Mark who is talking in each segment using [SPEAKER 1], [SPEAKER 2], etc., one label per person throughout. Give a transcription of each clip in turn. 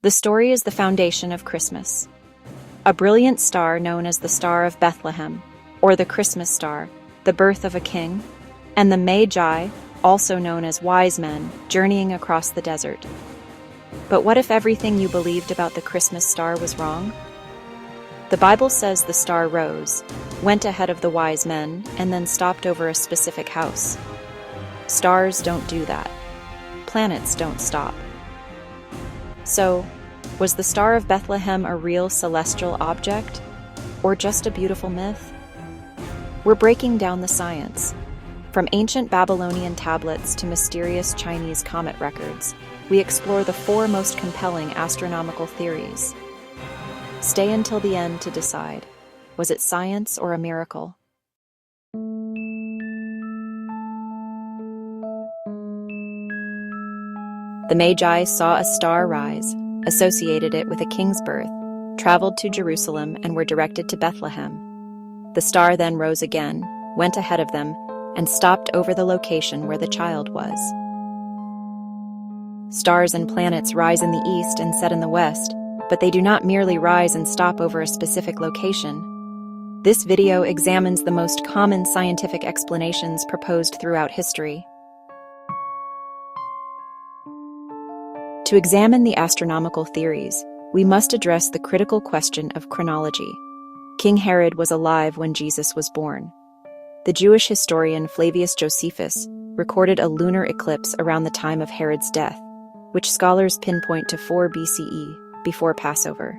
[SPEAKER 1] The story is the foundation of Christmas. A brilliant star known as the Star of Bethlehem, or the Christmas star, the birth of a king, and the Magi, also known as wise men, journeying across the desert. But what if everything you believed about the Christmas star was wrong? The Bible says the star rose, went ahead of the wise men, and then stopped over a specific house. Stars don't do that. Planets don't stop. So, was the Star of Bethlehem a real celestial object, or just a beautiful myth? We're breaking down the science. From ancient Babylonian tablets to mysterious Chinese comet records, we explore the 4 most compelling astronomical theories. Stay until the end to decide, was it science or a miracle? The Magi saw a star rise, associated it with a king's birth, traveled to Jerusalem, and were directed to Bethlehem. The star then rose again, went ahead of them, and stopped over the location where the child was. Stars and planets rise in the east and set in the west, but they do not merely rise and stop over a specific location. This video examines the most common scientific explanations proposed throughout history. To examine the astronomical theories, we must address the critical question of chronology. King Herod was alive when Jesus was born. The Jewish historian Flavius Josephus recorded a lunar eclipse around the time of Herod's death, which scholars pinpoint to 4 BCE, before Passover.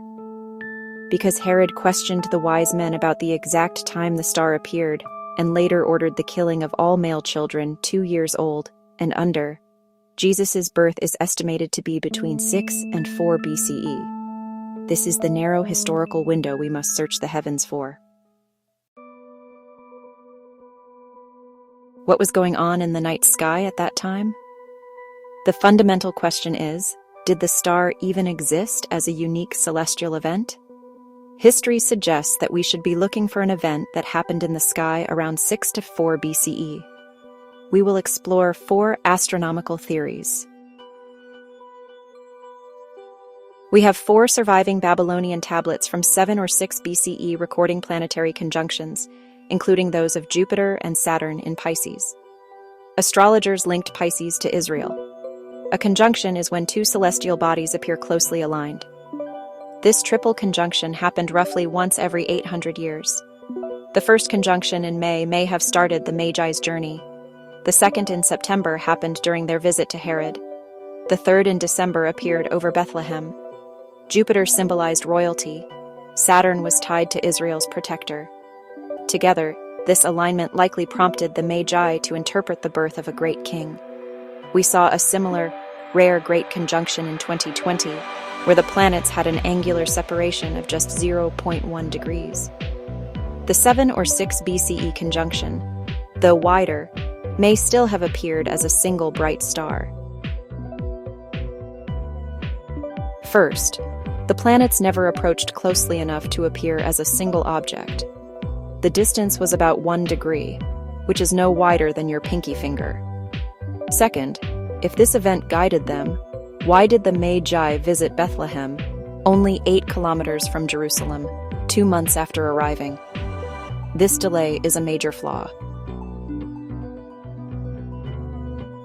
[SPEAKER 1] Because Herod questioned the wise men about the exact time the star appeared, and later ordered the killing of all male children 2 years old and under, Jesus' birth is estimated to be between 6 and 4 BCE. This is the narrow historical window we must search the heavens for. What was going on in the night sky at that time? The fundamental question is, did the star even exist as a unique celestial event? History suggests that we should be looking for an event that happened in the sky around 6 to 4 BCE. We will explore 4 astronomical theories. We have 4 surviving Babylonian tablets from 7 or 6 BCE recording planetary conjunctions, including those of Jupiter and Saturn in Pisces. Astrologers linked Pisces to Israel. A conjunction is when 2 celestial bodies appear closely aligned. This triple conjunction happened roughly once every 800 years. The first conjunction in May may have started the Magi's journey. The second in September happened during their visit to Herod. The third in December appeared over Bethlehem. Jupiter symbolized royalty. Saturn was tied to Israel's protector. Together, this alignment likely prompted the Magi to interpret the birth of a great king. We saw a similar, rare great conjunction in 2020, where the planets had an angular separation of just 0.1 degrees. The 7 or 6 BCE conjunction, though wider, may still have appeared as a single bright star. First, the planets never approached closely enough to appear as a single object. The distance was about 1 degree, which is no wider than your pinky finger. Second, if this event guided them, why did the Magi visit Bethlehem, only 8 kilometers from Jerusalem, 2 months after arriving? This delay is a major flaw.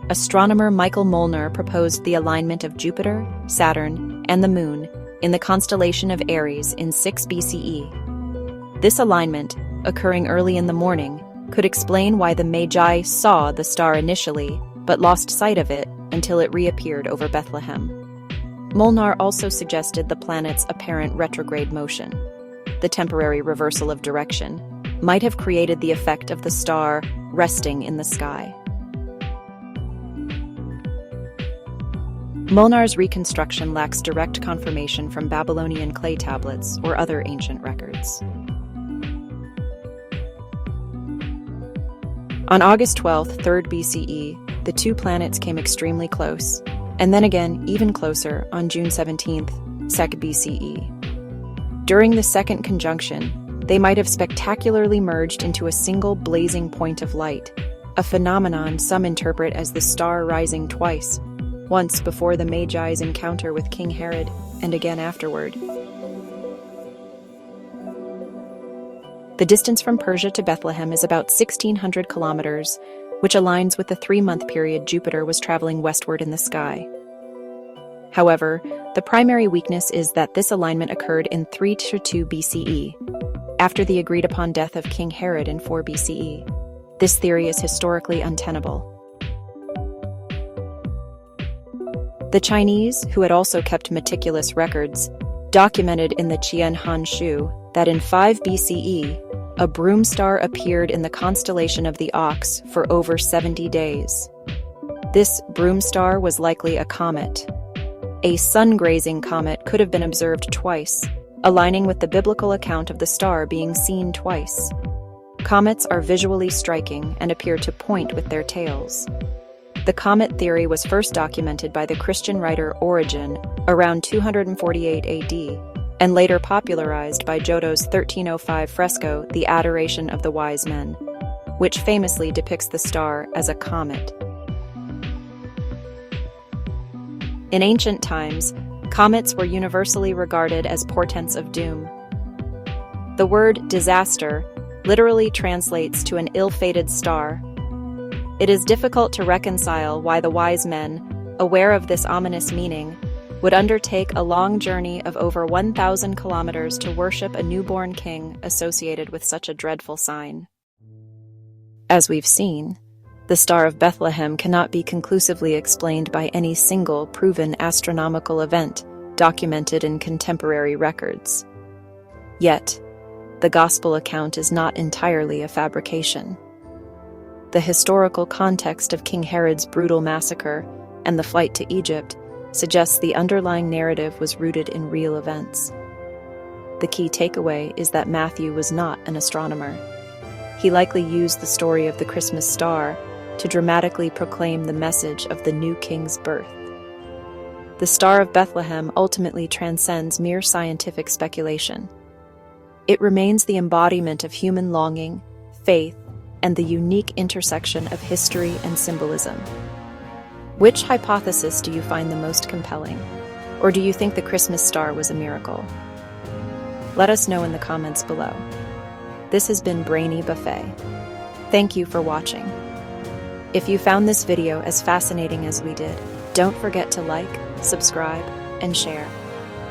[SPEAKER 1] Astronomer Michael Molnar proposed the alignment of Jupiter, Saturn, and the Moon in the constellation of Aries in 6 BCE. This alignment, occurring early in the morning, could explain why the Magi saw the star initially, but lost sight of it until it reappeared over Bethlehem. Molnar also suggested the planet's apparent retrograde motion, the temporary reversal of direction, might have created the effect of the star resting in the sky. Molnar's reconstruction lacks direct confirmation from Babylonian clay tablets or other ancient records. On August 12, 3rd BCE, the 2 planets came extremely close, and then again even closer on June 17th, 2nd BCE. During the second conjunction, they might have spectacularly merged into a single blazing point of light, a phenomenon some interpret as the star rising twice. once before the Magi's encounter with King Herod, and again afterward. The distance from Persia to Bethlehem is about 1,600 kilometers, which aligns with the 3-month period Jupiter was traveling westward in the sky. However, the primary weakness is that this alignment occurred in 3-2 BCE, after the agreed-upon death of King Herod in 4 BCE. This theory is historically untenable. The Chinese, who had also kept meticulous records, documented in the Qian Han Shu that in 5 BCE, a broom star appeared in the constellation of the Ox for over 70 days. This broom star was likely a comet. A sun-grazing comet could have been observed twice, aligning with the biblical account of the star being seen twice. Comets are visually striking and appear to point with their tails. The comet theory was first documented by the Christian writer Origen around 248 AD, and later popularized by Giotto's 1305 fresco, The Adoration of the Wise Men, which famously depicts the star as a comet. In ancient times, comets were universally regarded as portents of doom. The word disaster literally translates to an ill-fated star. It is difficult to reconcile why the wise men, aware of this ominous meaning, would undertake a long journey of over 1,000 kilometers to worship a newborn king associated with such a dreadful sign. As we've seen, the Star of Bethlehem cannot be conclusively explained by any single proven astronomical event documented in contemporary records. Yet, the Gospel account is not entirely a fabrication. The historical context of King Herod's brutal massacre and the flight to Egypt suggests the underlying narrative was rooted in real events. The key takeaway is that Matthew was not an astronomer. He likely used the story of the Christmas star to dramatically proclaim the message of the new king's birth. The Star of Bethlehem ultimately transcends mere scientific speculation. It remains the embodiment of human longing, faith, and the unique intersection of history and symbolism. Which hypothesis do you find the most compelling? Or do you think the Christmas star was a miracle? Let us know in the comments below. This has been Brainy Buffet. Thank you for watching. If you found this video as fascinating as we did, don't forget to like, subscribe, and share.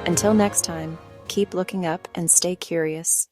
[SPEAKER 1] Until next time, keep looking up and stay curious.